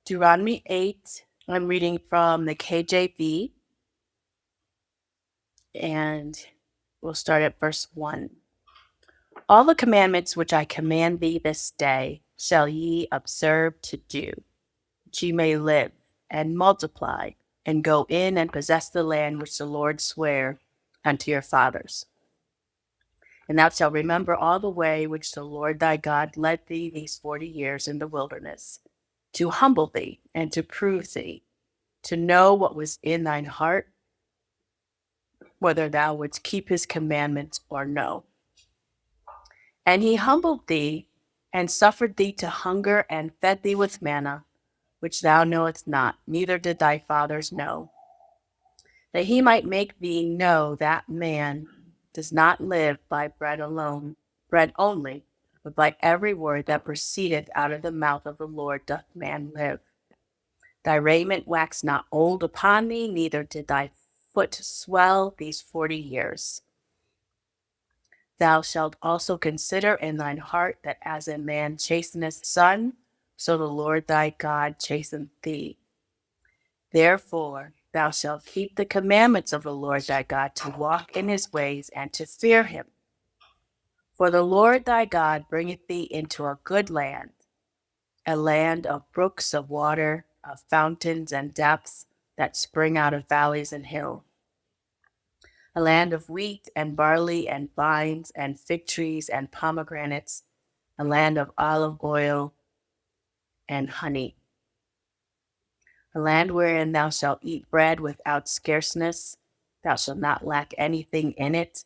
Deuteronomy 8, I'm reading from the KJV, and we'll start at verse 1. All the commandments which I command thee this day shall ye observe to do, that ye may live and multiply, and go in and possess the land which the Lord sware unto your fathers. And thou shalt remember all the way which the Lord thy God led thee these 40 years in the wilderness, to humble thee and to prove thee, to know what was in thine heart, whether thou wouldst keep his commandments or no. And he humbled thee, and suffered thee to hunger, and fed thee with manna, which thou knowest not, neither did thy fathers know, that he might make thee know that man does not live by bread alone, bread only, but by every word that proceedeth out of the mouth of the Lord doth man live. Thy raiment waxed not old upon thee, neither did thy foot swell these 40 years. Thou shalt also consider in thine heart that as a man chasteneth son, so the Lord thy God chasteneth thee. Therefore thou shalt keep the commandments of the Lord thy God, to walk in his ways and to fear him. For the Lord thy God bringeth thee into a good land, a land of brooks of water, of fountains and depths that spring out of valleys and hills, a land of wheat and barley and vines and fig trees and pomegranates, a land of olive oil and honey, a land wherein thou shalt eat bread without scarceness, thou shalt not lack anything in it,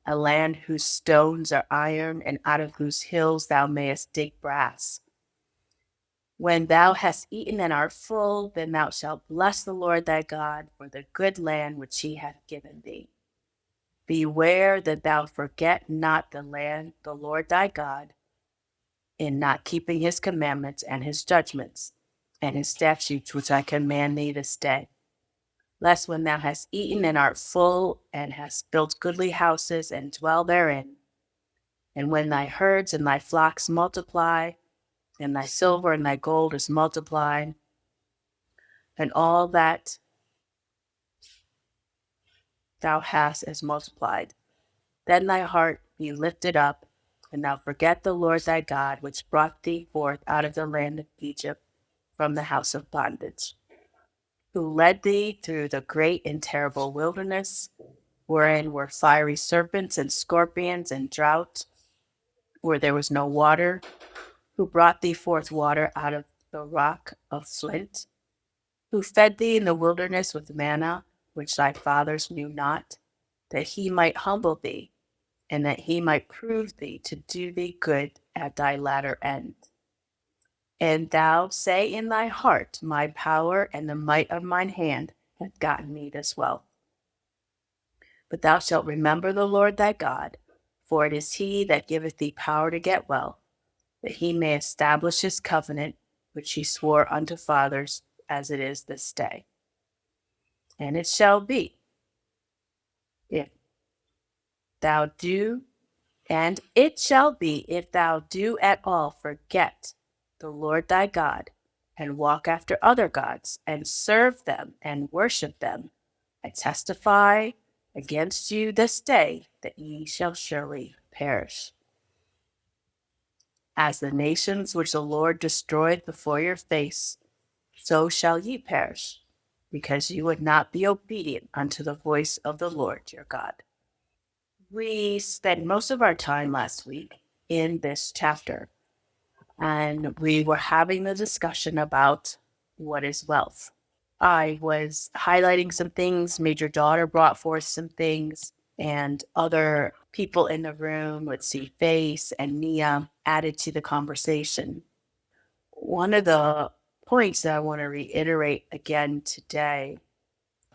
a land whose stones are iron, and out of whose hills thou mayest dig brass. When thou hast eaten and art full, then thou shalt bless the Lord thy God for the good land which he hath given thee. Beware that thou forget not the land, the Lord thy God, in not keeping his commandments and his judgments and his statutes which I command thee this day. Lest when thou hast eaten and art full, and hast built goodly houses and dwell therein, and when thy herds and thy flocks multiply, and thy silver and thy gold is multiplied, and all that thou hast is multiplied, then thy heart be lifted up, and thou forget the Lord thy God, which brought thee forth out of the land of Egypt from the house of bondage, who led thee through the great and terrible wilderness, wherein were fiery serpents and scorpions and drought, where there was no water, who brought thee forth water out of the rock of flint, who fed thee in the wilderness with manna, which thy fathers knew not, that he might humble thee, and that he might prove thee to do thee good at thy latter end. And thou say in thy heart, my power and the might of mine hand hath gotten me this wealth. But thou shalt remember the Lord thy God, for it is he that giveth thee power to get wealth, that he may establish his covenant, which he swore unto fathers, as it is this day. And it shall be, if thou do, and it shall be, if thou do at all forget the Lord thy God, and walk after other gods, and serve them, and worship them, I testify against you this day that ye shall surely perish. As the nations which the Lord destroyed before your face, so shall ye perish, because you would not be obedient unto the voice of the Lord your God. We spent most of our time last week in this chapter, and we were having the discussion about what is wealth. I was highlighting some things, Major Daughter brought forth some things, and other people in the room, let's see, Face and Nia, added to the conversation. One of the points that I want to reiterate again today,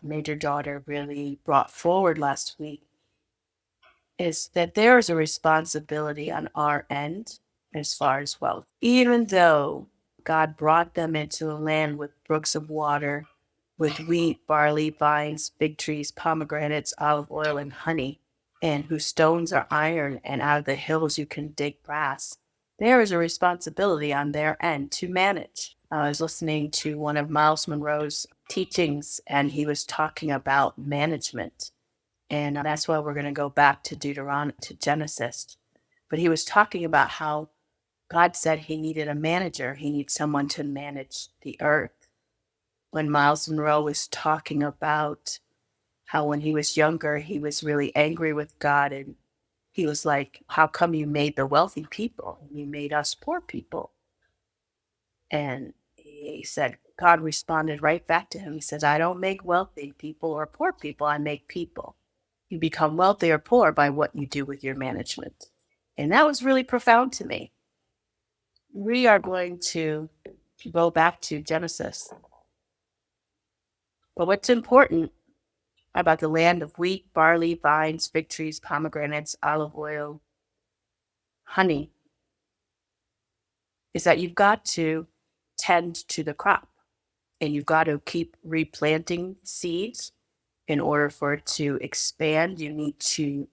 Major Daughter really brought forward last week, is that there is a responsibility on our end as far as wealth. Even though God brought them into a land with brooks of water, with wheat, barley, vines, fig trees, pomegranates, olive oil, and honey, and whose stones are iron, and out of the hills you can dig brass, there is a responsibility on their end to manage. I was listening to one of Miles Monroe's teachings, and he was talking about management. And that's why we're going to go back to Deuteronomy, to Genesis. But he was talking about how God said he needed a manager, he needs someone to manage the earth. When Miles Monroe was talking about how when he was younger, he was really angry with God. And he was like, how come you made the wealthy people? You made us poor people. And he said, God responded right back to him. He says, I don't make wealthy people or poor people. I make people. You become wealthy or poor by what you do with your management. And that was really profound to me. We are going to go back to Genesis. But what's important about the land of wheat, barley, vines, fig trees, pomegranates, olive oil, honey, is that you've got to tend to the crop and you've got to keep replanting seeds in order for it to expand. You need to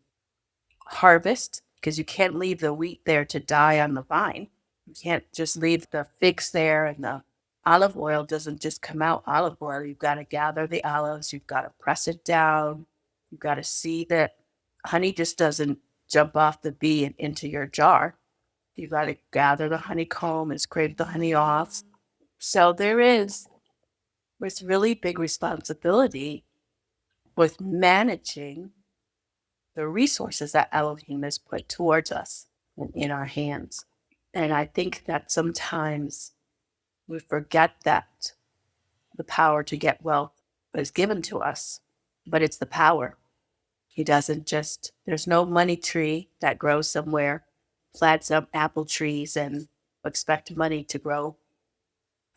harvest because you can't leave the wheat there to die on the vine. You can't just leave the figs there, and the olive oil doesn't just come out olive oil. You've got to gather the olives, you've got to press it down, you've got to see that honey just doesn't jump off the bee and into your jar. You've got to gather the honeycomb and scrape the honey off. So there is this really big responsibility with managing the resources that Elohim has put towards us and in our hands. And I think that sometimes we forget that the power to get wealth is given to us, but it's the power. He doesn't just, there's no money tree that grows somewhere, plant some apple trees and expect money to grow.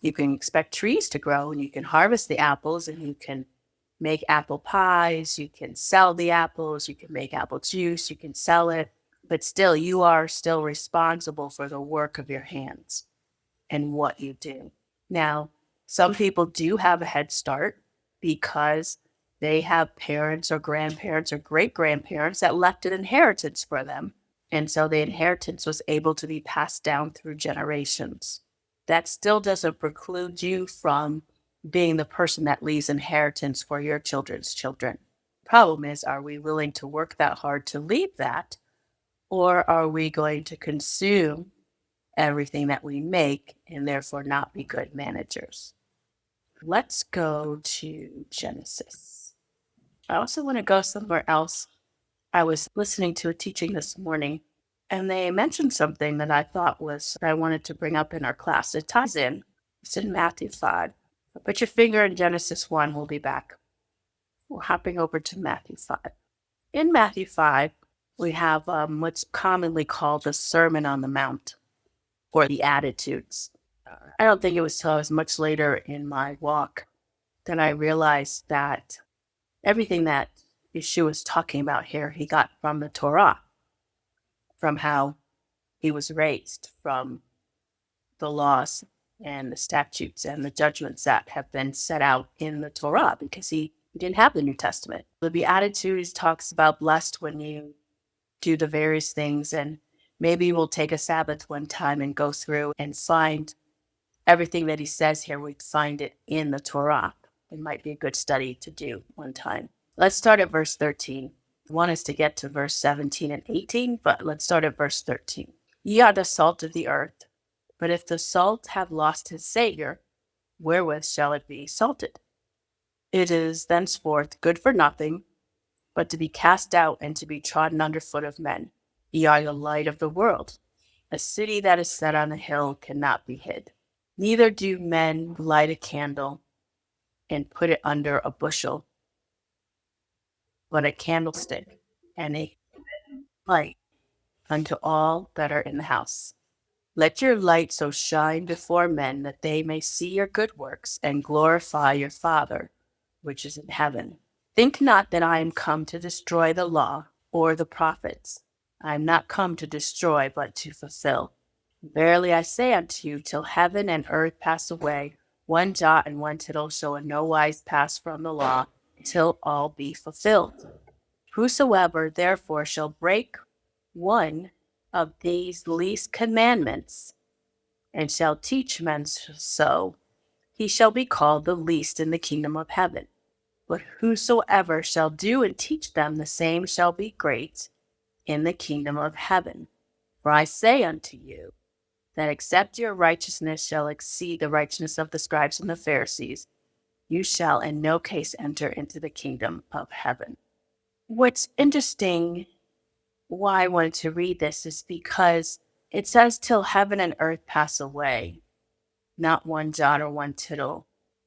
You can expect trees to grow and you can harvest the apples and you can make apple pies, you can sell the apples, you can make apple juice, you can sell it, but still, you are still responsible for the work of your hands and what you do. Now, some people do have a head start because they have parents or grandparents or great grandparents that left an inheritance for them. And so the inheritance was able to be passed down through generations. That still doesn't preclude you from being the person that leaves inheritance for your children's children. Problem is, are we willing to work that hard to leave that? Or are we going to consume everything that we make and therefore not be good managers? Let's go to Genesis. I also want to go somewhere else. I was listening to a teaching this morning and they mentioned something that I thought was, I wanted to bring up in our class. It ties in. It's in Matthew 5. Put your finger in Genesis 1. We'll be back. We're hopping over to Matthew 5. In Matthew 5, we have what's commonly called the Sermon on the Mount or the Attitudes. I don't think it was till I was much later in my walk that I realized that everything that Yeshua was talking about here, he got from the Torah, from how he was raised, from the laws and the statutes and the judgments that have been set out in the Torah because he didn't have the New Testament. The Beatitudes talks about blessed when you do the various things, and maybe we'll take a Sabbath one time and go through and find everything that he says here. We'd find it in the Torah. It might be a good study to do one time. Let's start at verse 13. I want us to get to verse 17 and 18, but let's start at verse 13. Ye are the salt of the earth, but if the salt have lost his savour, wherewith shall it be salted? It is thenceforth good for nothing, but to be cast out and to be trodden under foot of men. Ye are the light of the world. A city that is set on a hill cannot be hid. Neither do men light a candle and put it under a bushel, but a candlestick, and a light unto all that are in the house. Let your light so shine before men that they may see your good works and glorify your Father, which is in heaven. Think not that I am come to destroy the law or the prophets. I am not come to destroy, but to fulfill. Verily I say unto you, till heaven and earth pass away, one jot and one tittle shall in no wise pass from the law, till all be fulfilled. Whosoever therefore shall break one of these least commandments and shall teach men so, he shall be called the least in the kingdom of heaven. But whosoever shall do and teach them, the same shall be great in the kingdom of heaven. For I say unto you, that except your righteousness shall exceed the righteousness of the scribes and the Pharisees, you shall in no case enter into the kingdom of heaven. What's interesting, why I wanted to read this, is because it says, till heaven and earth pass away, not one jot or one tittle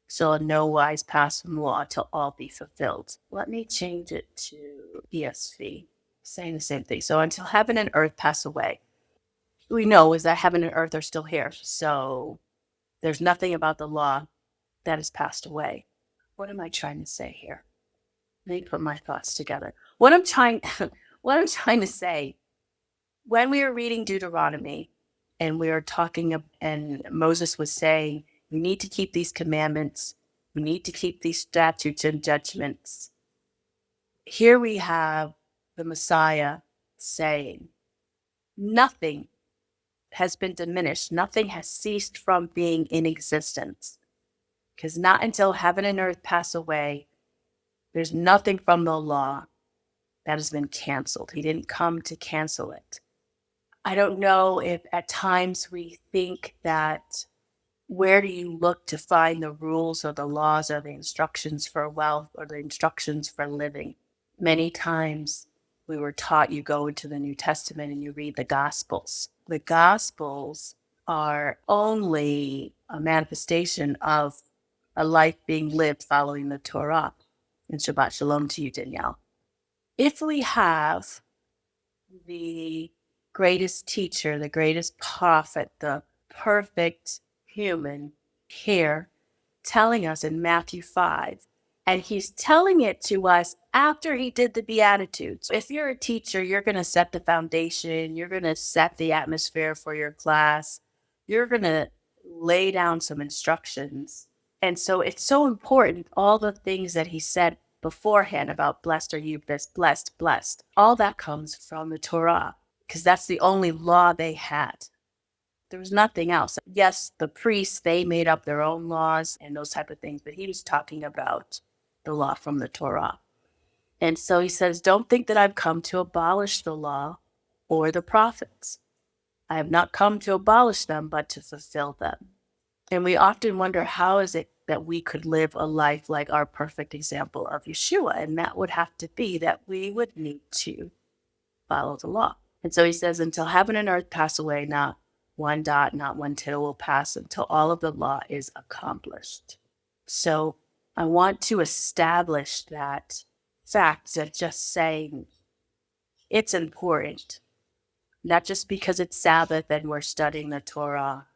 shall in no wise pass from law till all be fulfilled. Let me change it to ESV, saying the same thing. So until heaven and earth pass away, we know is that heaven and earth are still here. So there's nothing about the law that has passed away. What am I trying to say here? Let me put my thoughts together. What I'm trying to say, when we were reading Deuteronomy and we were talking, and Moses was saying, we need to keep these commandments, we need to keep these statutes and judgments. Here we have the Messiah saying, nothing has been diminished, nothing has ceased from being in existence. Because not until heaven and earth pass away, there's nothing from the law that has been canceled. He didn't come to cancel it. I don't know if at times we think that, where do you look to find the rules or the laws or the instructions for wealth or the instructions for living? Many times we were taught, you go into the New Testament and you read the Gospels. The Gospels are only a manifestation of a life being lived following the Torah. And Shabbat Shalom to you, Danielle. If we have the greatest teacher, the greatest prophet, the perfect human here telling us in Matthew 5, and he's telling it to us after he did the Beatitudes. If you're a teacher, you're going to set the foundation, you're going to set the atmosphere for your class, you're going to lay down some instructions. And so it's so important, all the things that he said beforehand about blessed are you, blessed, blessed. All that comes from the Torah, because that's the only law they had. There was nothing else. Yes, the priests, they made up their own laws and those type of things, but he was talking about the law from the Torah. And so he says, don't think that I've come to abolish the law or the prophets. I have not come to abolish them, but to fulfill them. And we often wonder, how is it that we could live a life like our perfect example of Yeshua? And that would have to be that we would need to follow the law. And so he says, until heaven and earth pass away, not one dot, not one tittle will pass until all of the law is accomplished. So I want to establish that fact, that just saying it's important, not just because it's Sabbath and we're studying the Torah.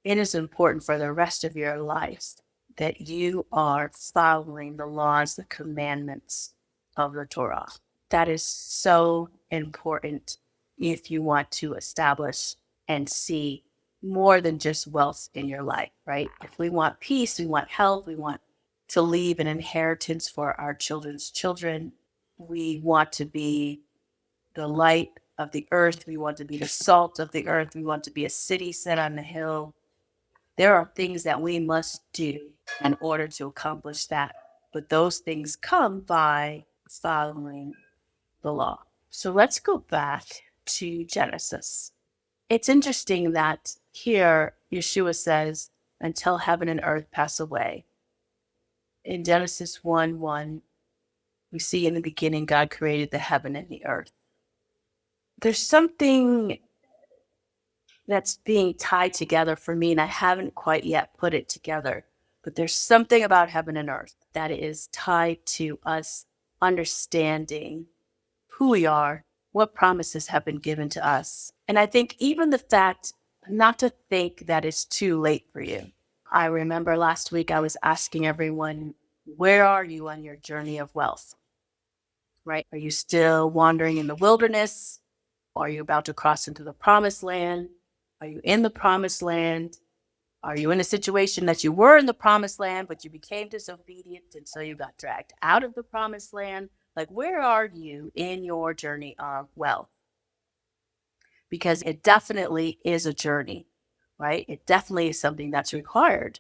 It is important for the rest of your life that you are following the laws, the commandments of the Torah. That is so important if you want to establish and see more than just wealth in your life, right? If we want peace, we want health, we want to leave an inheritance for our children's children, we want to be the light of the earth, we want to be the salt of the earth, we want to be a city set on the hill. There are things that we must do in order to accomplish that. But those things come by following the law. So let's go back to Genesis. It's interesting that here Yeshua says, until heaven and earth pass away. In Genesis 1:1, we see in the beginning God created the heaven and the earth. There's something that's being tied together for me, and I haven't quite yet put it together. But there's something about heaven and earth that is tied to us understanding who we are, what promises have been given to us. And I think even the fact not to think that it's too late for you. I remember last week I was asking everyone, where are you on your journey of wealth? Right? Are you still wandering in the wilderness? Are you about to cross into the promised land? Are you in the promised land? Are you in a situation that you were in the promised land, but you became disobedient and so you got dragged out of the promised land? Like, where are you in your journey of wealth? Because it definitely is a journey. right? It definitely is something that's required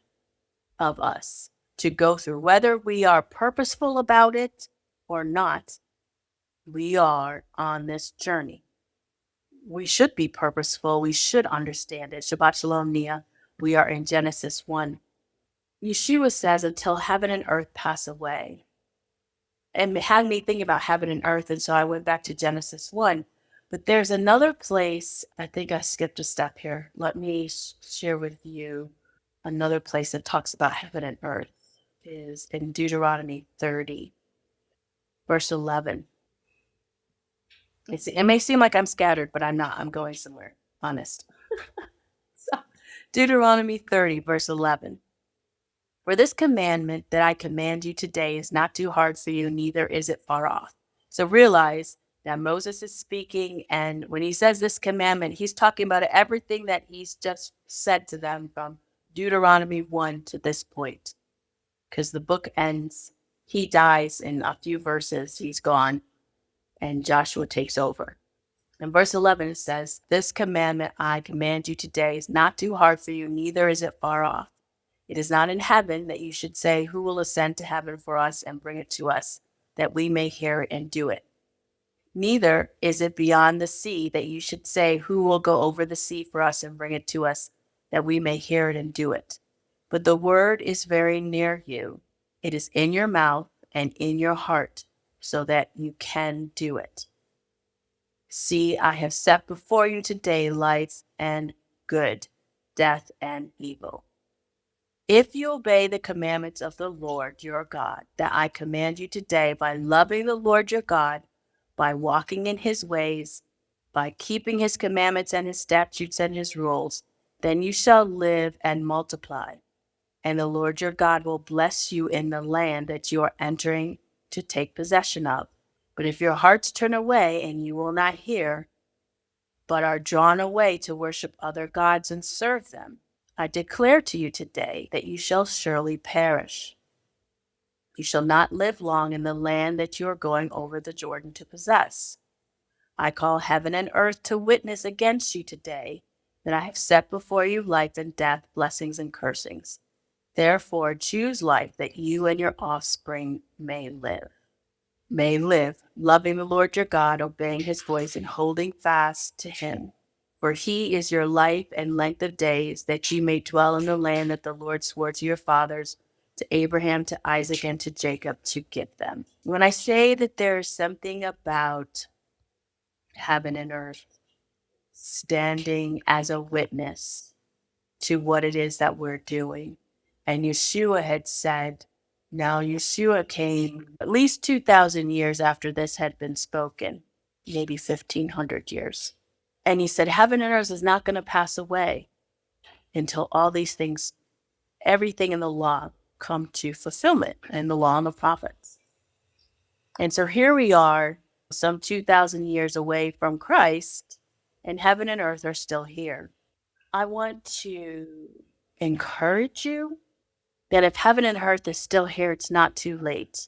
of us to go through, whether we are purposeful about it or not. We are on this journey. We should be purposeful. We should understand it. Shabbat Shalom, Nia. We are in Genesis 1. Yeshua says, until heaven and earth pass away. And it had me thinking about heaven and earth. And so I went back to Genesis 1. But there's another place, I think I skipped a step here. Let me share with you another place that talks about heaven and earth is in Deuteronomy 30, verse 11. It may seem like I'm scattered, but I'm not. I'm going somewhere, honest. So, Deuteronomy 30, verse 11. For this commandment that I command you today is not too hard for you, neither is it far off. So realize that Moses is speaking, and when he says this commandment, he's talking about everything that he's just said to them from Deuteronomy 1 to this point. Because the book ends, he dies in a few verses, he's gone, and Joshua takes over. In verse 11, it says, this commandment I command you today is not too hard for you, neither is it far off. It is not in heaven that you should say, who will ascend to heaven for us and bring it to us, that we may hear it and do it. Neither is it beyond the sea that you should say, who will go over the sea for us and bring it to us, that we may hear it and do it. But the word is very near you. It is in your mouth and in your heart, so that you can do it. See, I have set before you today life and good, death and evil. If you obey the commandments of the Lord your God that I command you today by loving the Lord your God, by walking in his ways, by keeping his commandments and his statutes and his rules, then you shall live and multiply. And the Lord your God will bless you in the land that you are entering to take possession of. But if your hearts turn away and you will not hear, but are drawn away to worship other gods and serve them, I declare to you today that you shall surely perish. You shall not live long in the land that you are going over the Jordan to possess. I call heaven and earth to witness against you today that I have set before you life and death, blessings and cursings. Therefore, choose life that you and your offspring may live. Loving the Lord your God, obeying his voice, and holding fast to him. For he is your life and length of days, that you may dwell in the land that the Lord swore to your fathers, to Abraham, to Isaac, and to Jacob, to give them. When I say that there's something about heaven and earth standing as a witness to what it is that we're doing, and Yeshua had said, now Yeshua came at least 2,000 years after this had been spoken, maybe 1,500 years. And he said, heaven and earth is not going to pass away until all these things, everything in the law, come to fulfillment, and the law and the prophets. And so here we are, some 2,000 years away from Christ, and heaven and earth are still here. I want to encourage you that if heaven and earth is still here, it's not too late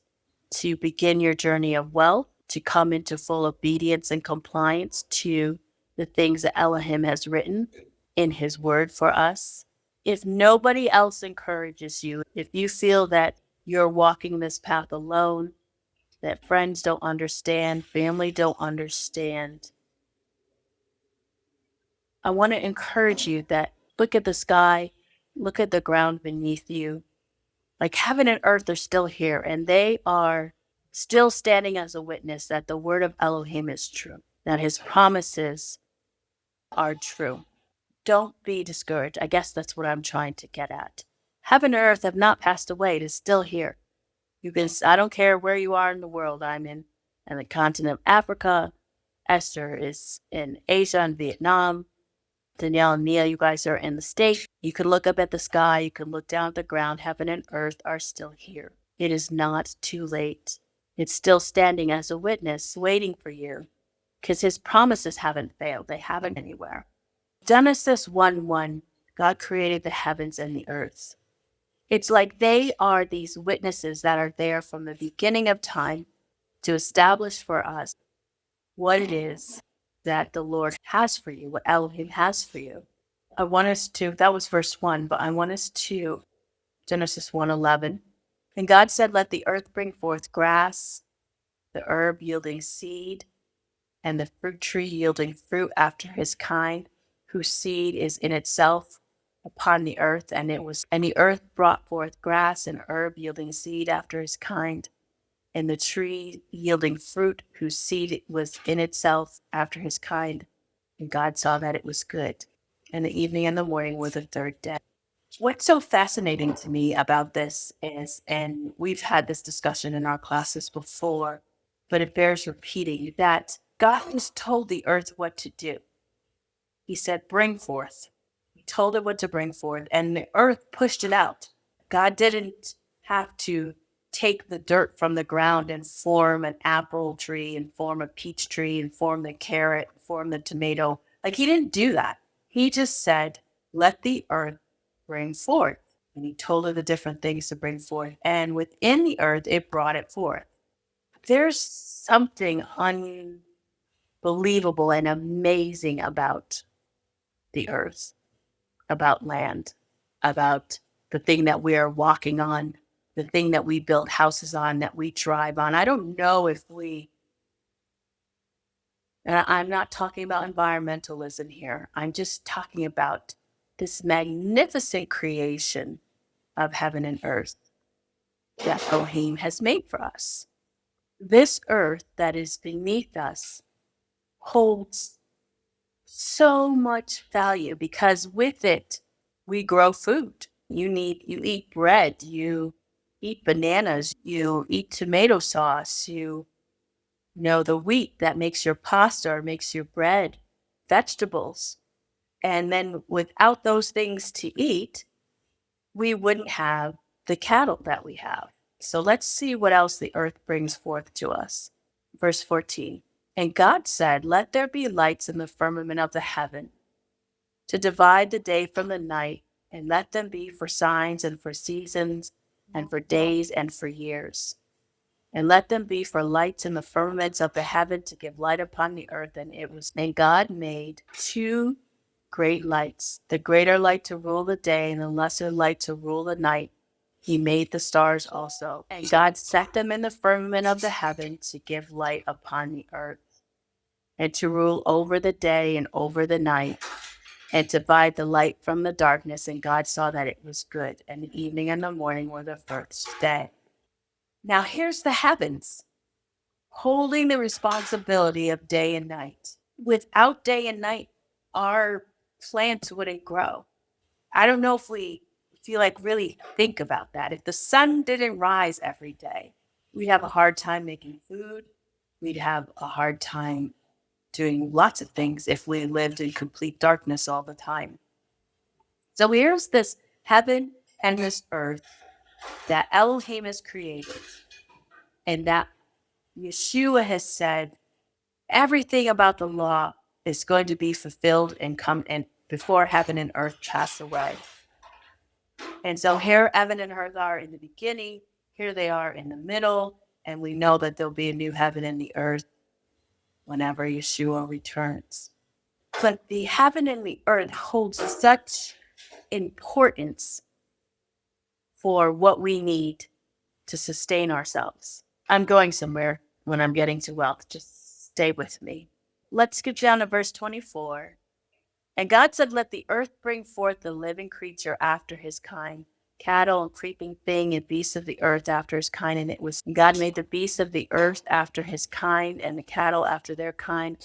to begin your journey of wealth, to come into full obedience and compliance to the things that Elohim has written in his word for us. If nobody else encourages you, if you feel that you're walking this path alone, that friends don't understand, family don't understand, I want to encourage you that look at the sky, look at the ground beneath you. Like heaven and earth are still here, and they are still standing as a witness that the word of Elohim is true, that his promises are true. Don't be discouraged. I guess that's what I'm trying to get at. Heaven and earth have not passed away. It is still here. I don't care where you are in the world. I'm in the continent of Africa. Esther is in Asia and Vietnam. Danielle and Nia, you guys are in the States. You can look up at the sky. You can look down at the ground. Heaven and earth are still here. It is not too late. It's still standing as a witness, waiting for you, because his promises haven't failed. They haven't anywhere. Genesis 1:1, God created the heavens and the earth. It's like they are these witnesses that are there from the beginning of time to establish for us what it is that the Lord has for you, what Elohim has for you. I want us to, that was verse 1, but I want us to Genesis 1:11. And God said, let the earth bring forth grass, the herb yielding seed, and the fruit tree yielding fruit after his kind, whose seed is in itself upon the earth. And the earth brought forth grass and herb yielding seed after his kind, and the tree yielding fruit, whose seed was in itself after his kind. And God saw that it was good. And the evening and the morning were the third day. What's so fascinating to me about this is, and we've had this discussion in our classes before, but it bears repeating, that God just told the earth what to do. He said, bring forth. He told it what to bring forth, and the earth pushed it out. God didn't have to take the dirt from the ground and form an apple tree and form a peach tree and form the carrot, form the tomato. Like, he didn't do that. He just said, let the earth bring forth. And he told her the different things to bring forth. And within the earth, it brought it forth. There's something unbelievable and amazing about the earth, about land, about the thing that we are walking on, the thing that we build houses on, that we drive on. I don't know if and I'm not talking about environmentalism here. I'm just talking about this magnificent creation of heaven and earth that Elohim has made for us. This earth that is beneath us holds so much value because with it, we grow food. You eat bread, you eat bananas, you eat tomato sauce, you know, the wheat that makes your pasta or makes your bread, vegetables. And then without those things to eat, we wouldn't have the cattle that we have. So let's see what else the earth brings forth to us. Verse 14. And God said, let there be lights in the firmament of the heaven to divide the day from the night, and let them be for signs and for seasons and for days and for years. And let them be for lights in the firmaments of the heaven to give light upon the earth. And it was, and God made two great lights, the greater light to rule the day and the lesser light to rule the night. He made the stars also. And God set them in the firmament of the heaven to give light upon the earth, and to rule over the day and over the night, and to divide the light from the darkness. And God saw that it was good. And the evening and the morning were the first day. Now here's the heavens, holding the responsibility of day and night. Without day and night, our plants wouldn't grow. I don't know if you like really think about that. If the sun didn't rise every day, we'd have a hard time making food. We'd have a hard time doing lots of things if we lived in complete darkness all the time. So here's this heaven and this earth that Elohim has created, and that Yeshua has said everything about the law is going to be fulfilled and come and before heaven and earth pass away. And so here heaven and earth are in the beginning, here they are in the middle, and we know that there'll be a new heaven and the earth whenever Yeshua returns. But the heaven and the earth holds such importance for what we need to sustain ourselves. I'm going somewhere when I'm getting to wealth. Just stay with me. Let's get down to verse 24. And God said, let the earth bring forth the living creature after his kind, cattle and creeping thing and beasts of the earth after his kind. And God made the beasts of the earth after his kind, and the cattle after their kind,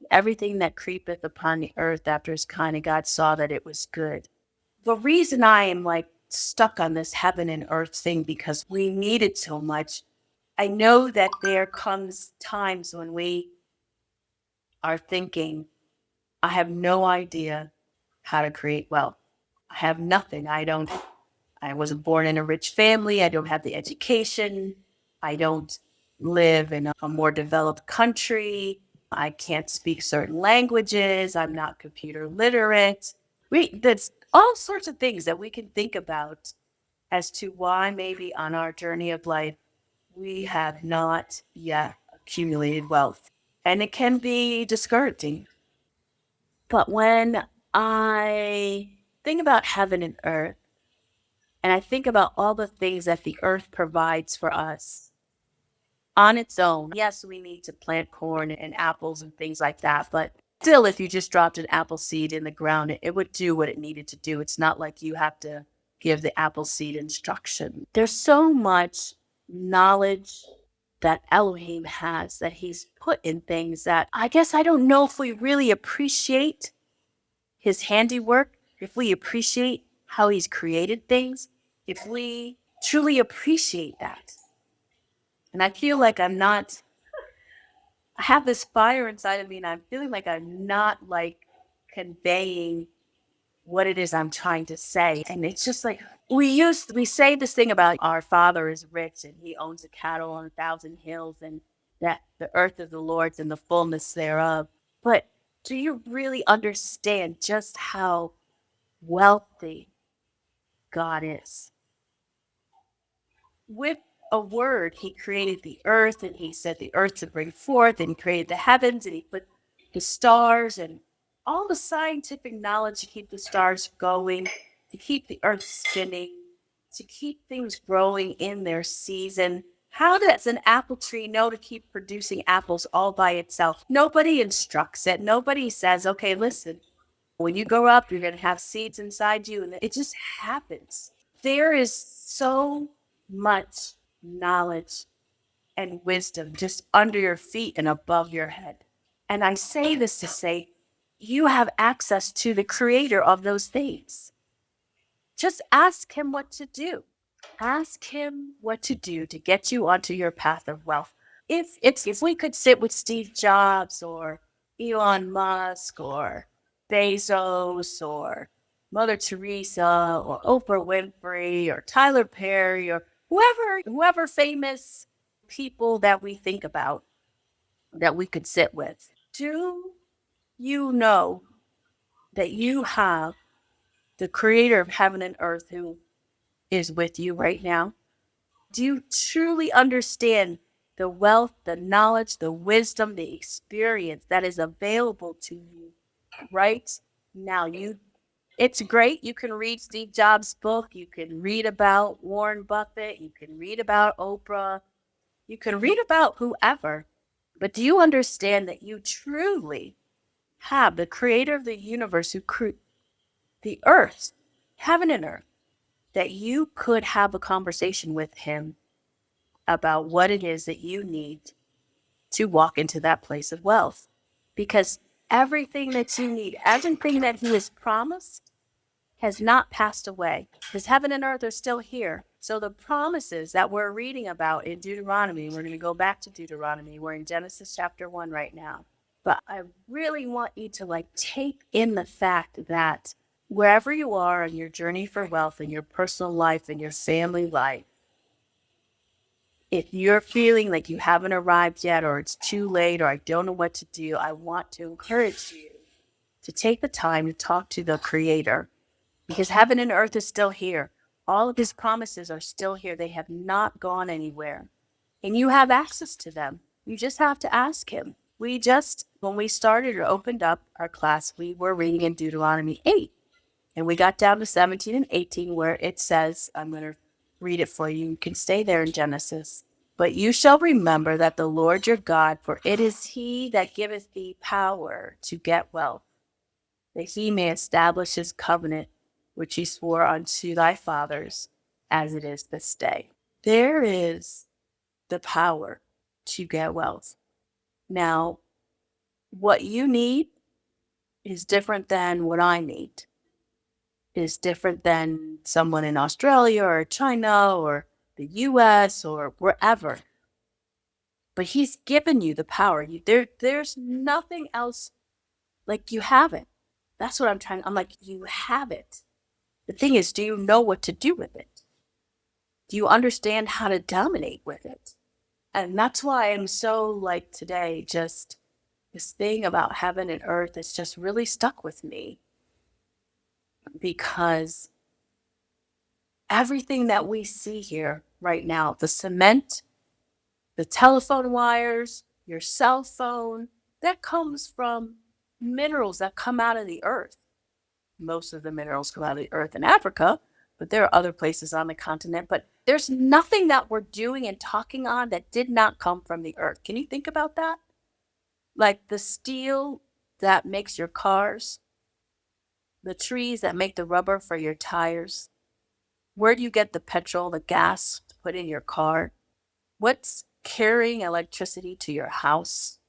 everything that creepeth upon the earth after his kind. And God saw that it was good. The reason I am like stuck on this heaven and earth thing, because we need it so much. I know that there comes times when we are thinking, I have no idea how to create wealth. I have nothing. I wasn't born in a rich family. I don't have the education. I don't live in a more developed country. I can't speak certain languages. I'm not computer literate. There's all sorts of things that we can think about as to why maybe on our journey of life, we have not yet accumulated wealth. And it can be discouraging. But when I think about heaven and earth, and I think about all the things that the earth provides for us on its own. Yes, we need to plant corn and apples and things like that, but still, if you just dropped an apple seed in the ground, it would do what it needed to do. It's not like you have to give the apple seed instruction. There's so much knowledge that Elohim has that he's put in things that I guess I don't know if we really appreciate his handiwork, if we appreciate how he's created things, if we truly appreciate that. And I feel like I have this fire inside of me and I'm feeling like I'm not like conveying what it is I'm trying to say. And it's just like we say this thing about our father is rich and he owns a cattle on 1,000 hills and that the earth is the Lord's and the fullness thereof. But do you really understand just how wealthy God is? With a word, he created the earth and he said the earth to bring forth and he created the heavens and he put the stars and all the scientific knowledge to keep the stars going, to keep the earth spinning, to keep things growing in their season. How does an apple tree know to keep producing apples all by itself? Nobody instructs it. Nobody says, okay, listen, when you grow up, you're going to have seeds inside you. And it just happens. There is so much knowledge and wisdom just under your feet and above your head. And I say this to say, you have access to the creator of those things. Just ask him what to do. Ask him what to do to get you onto your path of wealth. If we could sit with Steve Jobs or Elon Musk or Bezos or Mother Teresa or Oprah Winfrey or Tyler Perry or whoever famous people that we think about that we could sit with. Do you know that you have the creator of heaven and earth who is with you right now? Do you truly understand the wealth, the knowledge, the wisdom, the experience that is available to you right now? It's great. You can read Steve Jobs' book. You can read about Warren Buffett. You can read about Oprah. You can read about whoever. But do you understand that you truly have the creator of the universe who created the earth, heaven and earth, that you could have a conversation with him about what it is that you need to walk into that place of wealth? Because everything that you need, everything that he has promised, has not passed away. His heaven and earth are still here. So the promises that we're reading about in Deuteronomy, we're going to go back to Deuteronomy. We're in Genesis chapter 1 right now. But I really want you to take in the fact that wherever you are on your journey for wealth in your personal life and your family life, if you're feeling like you haven't arrived yet or it's too late or I don't know what to do, I want to encourage you to take the time to talk to the creator because heaven and earth is still here. All of his promises are still here. They have not gone anywhere. And you have access to them. You just have to ask him. When we started or opened up our class, we were reading in Deuteronomy 8. And we got down to 17 and 18 where it says, I'm going to read it for you. You can stay there in Genesis. But you shall remember that the Lord your God, for it is he that giveth thee power to get wealth, that he may establish his covenant, which he swore unto thy fathers, as it is this day. There is the power to get wealth. Now, what you need is different than what I need, is different than someone in Australia or China or the US or wherever. But he's given you the power. There's nothing else. You have it. That's what I'm like, you have it. The thing is, do you know what to do with it? Do you understand how to dominate with it? And that's why I'm so today, just this thing about heaven and earth is just really stuck with me. Because everything that we see here right now, the cement, the telephone wires, your cell phone, that comes from minerals that come out of the earth. Most of the minerals come out of the earth in Africa, but there are other places on the continent. But there's nothing that we're doing and talking on that did not come from the earth. Can you think about that? Like the steel that makes your cars, the trees that make the rubber for your tires. Where do you get the petrol, the gas to put in your car? What's carrying electricity to your house?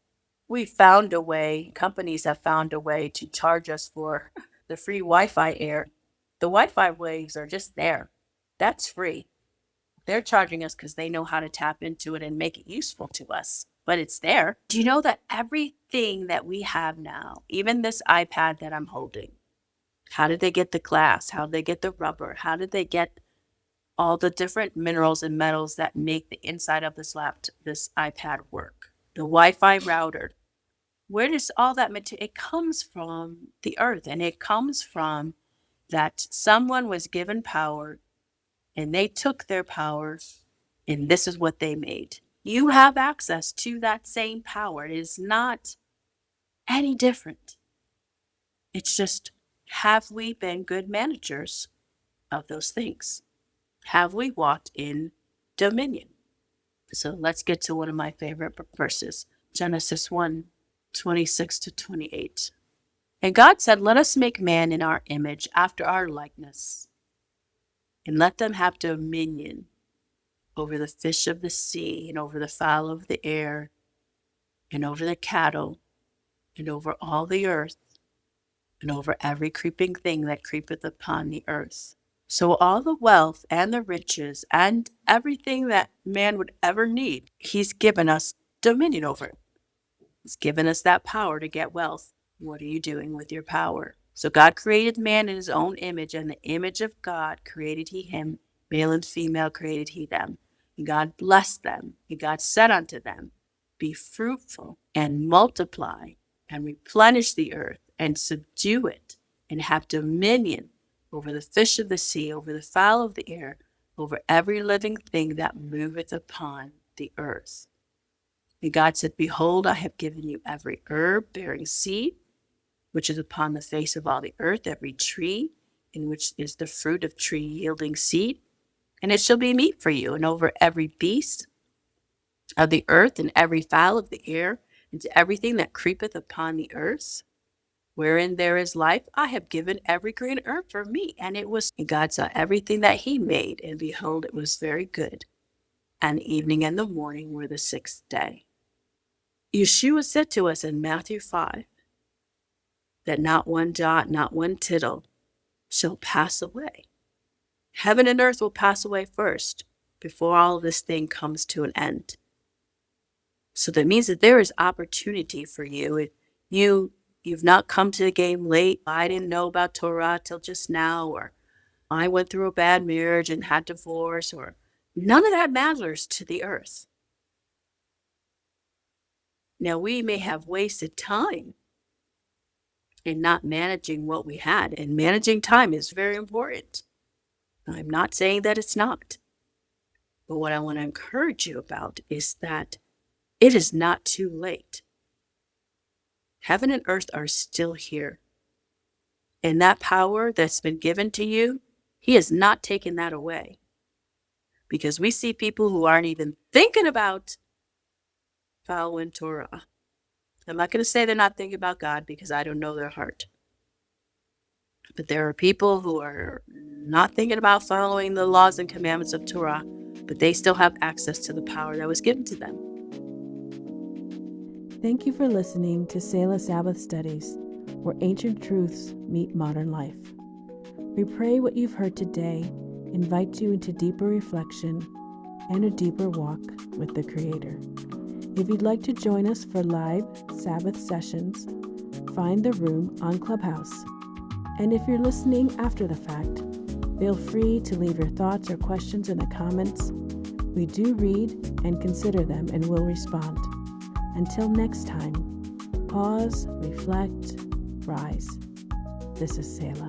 We found a way, companies have found a way to charge us for the free Wi Fi air. The Wi Fi waves are just there. That's free. They're charging us because they know how to tap into it and make it useful to us, but it's there. Do you know that everything that we have now, even this iPad that I'm holding, how did they get the glass? How did they get the rubber? How did they get all the different minerals and metals that make the inside of this this iPad work? The Wi-Fi router. Where does all that material? It comes from the earth, and it comes from that someone was given power and they took their power and this is what they made. You have access to that same power. It is not any different. It's just, have we been good managers of those things? Have we walked in dominion? So let's get to one of my favorite verses, Genesis 1:26-28. And God said, let us make man in our image, after our likeness, and let them have dominion over the fish of the sea, and over the fowl of the air, and over the cattle, and over all the earth, and over every creeping thing that creepeth upon the earth. So all the wealth and the riches and everything that man would ever need, he's given us dominion over it. He's given us that power to get wealth. What are you doing with your power? So God created man in his own image, and the image of God created he him, male and female created he them. And God blessed them, and God said unto them, be fruitful and multiply and replenish the earth and subdue it, and have dominion over the fish of the sea, over the fowl of the air, over every living thing that moveth upon the earth. And God said, behold, I have given you every herb bearing seed, which is upon the face of all the earth, every tree in which is the fruit of tree yielding seed, and it shall be meat for you, and over every beast of the earth, and every fowl of the air, and to everything that creepeth upon the earth, wherein there is life, I have given every green herb for meat. And God saw everything that he made, and behold, it was very good. And the evening and the morning were the sixth day. Yeshua said to us in Matthew 5, that not one jot, not one tittle shall pass away. Heaven and earth will pass away first, before all this thing comes to an end. So that means that there is opportunity for you. If you've not come to the game late, I didn't know about Torah till just now, or I went through a bad marriage and had divorce, or none of that matters to the earth. Now, we may have wasted time in not managing what we had, and managing time is very important. I'm not saying that it's not. But what I want to encourage you about is that it is not too late. Heaven and earth are still here. And that power that's been given to you, he has not taken that away. Because we see people who aren't even thinking about following Torah. I'm not going to say they're not thinking about God, because I don't know their heart. But there are people who are not thinking about following the laws and commandments of Torah, but they still have access to the power that was given to them. Thank you for listening to Selah Sabbath Studies, where ancient truths meet modern life. We pray what you've heard today invites you into deeper reflection and a deeper walk with the Creator. If you'd like to join us for live Sabbath sessions, find the room on Clubhouse. And if you're listening after the fact, feel free to leave your thoughts or questions in the comments. We do read and consider them and will respond. Until next time, pause, reflect, rise. This is Selah.